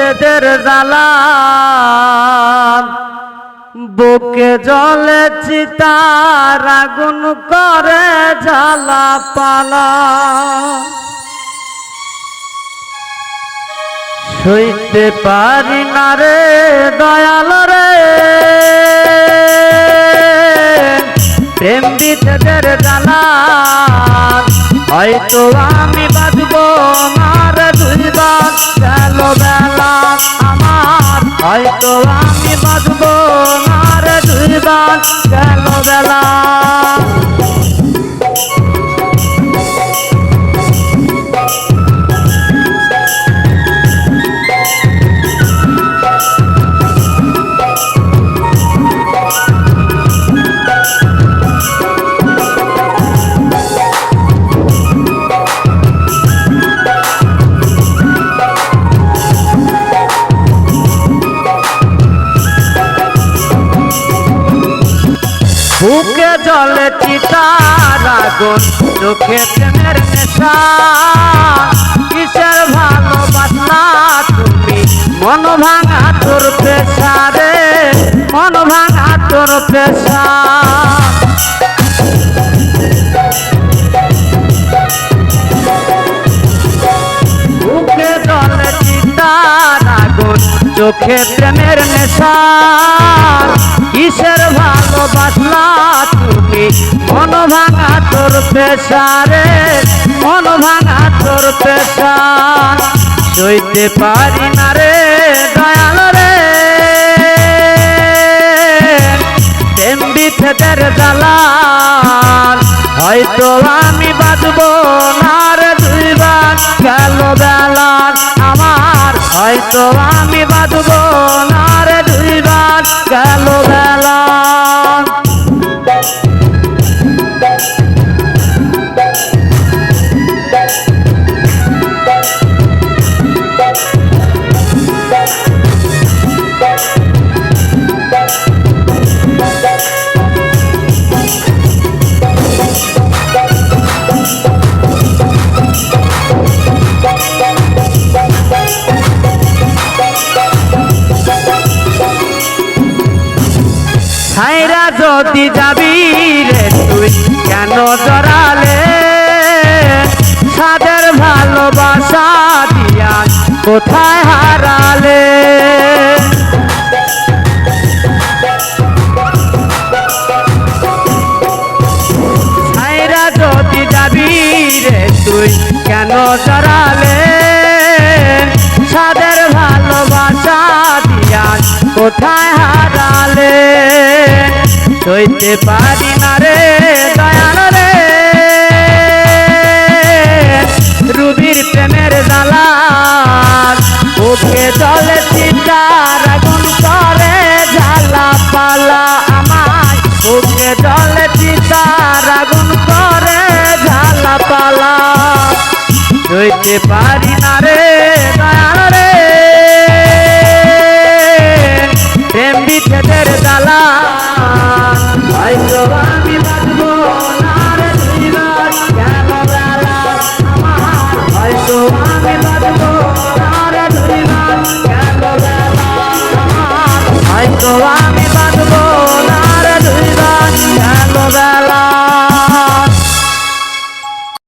বিচ্ছেদের জ্বালা বুকে জ্বলে চিতার আগুন করে জ্বালা পালা সইতে পারি না রে দয়াল রে প্রেম বিচ্ছেদের জ্বালা হয়তো আমি বাঁচবো না রে দুইবার গেল বেলা আমার হয়তো আমি বাঁচবো না রে দুইবার গেল বেলা বুকে জলে চিতার আগুন চোখে প্রেমের নেশা কিসের ভালোবাসা তুমি মন ভাঙা তোর পেশা রে মন ভাঙা তোর পেশা বুকে জলে চিতার আগুন চোখে প্রেমের নেশা কিসের ভালোবাসলা তুমি মন ভাঙা তোর পেশা রে মন ভাঙা তোর পেশা সইতে পারি না রে দয়াল রে প্রেম বিচ্ছেদের জ্বালা হয়তো আমি বাঁচবো না রে দুইবার গেল বেলা আমার হয়তো আমি বাঁচবো না রে দুইবার গেল বেলা ছাইরা যদি যাবি রে তুই কেন জড়ালে সাদের ভালোবাসা দিয়া কোথায় হারালে ছাইরা যদি যাবি রে তুই কেন জড়ালে সাদের ভালোবাসা দিয়া কোথায় হারালে সইতে পারি না রে দয়াল রে রুবির প্রেমের জ্বালা বুকে জলে চিতার আগুন করে জ্বালা পালা আমায় বুকে জলে চিতার আগুন করে জ্বালা পালা সইতে পারি না রে